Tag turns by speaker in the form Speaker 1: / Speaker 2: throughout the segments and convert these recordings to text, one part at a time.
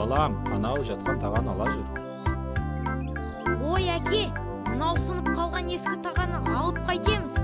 Speaker 1: Балам, анау жатқан тағаны ала жүр.
Speaker 2: Ой, әке, мынау сынып қалған ескі тағаны алып қайтеміз.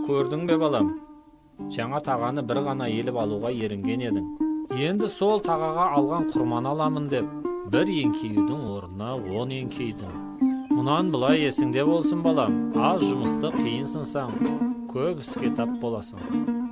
Speaker 1: Көрдің бе балам? Жаңа тағаны бір ғана еліп алуға ерінген едің. Енді сол тағаға алған құрманы аламын деп, бір еңкеюдің орнына 10 еңкейдің. Мұнан былай есіңде болсын балам, аз жұмысты қиын сынсаң, көп іске тап боласың.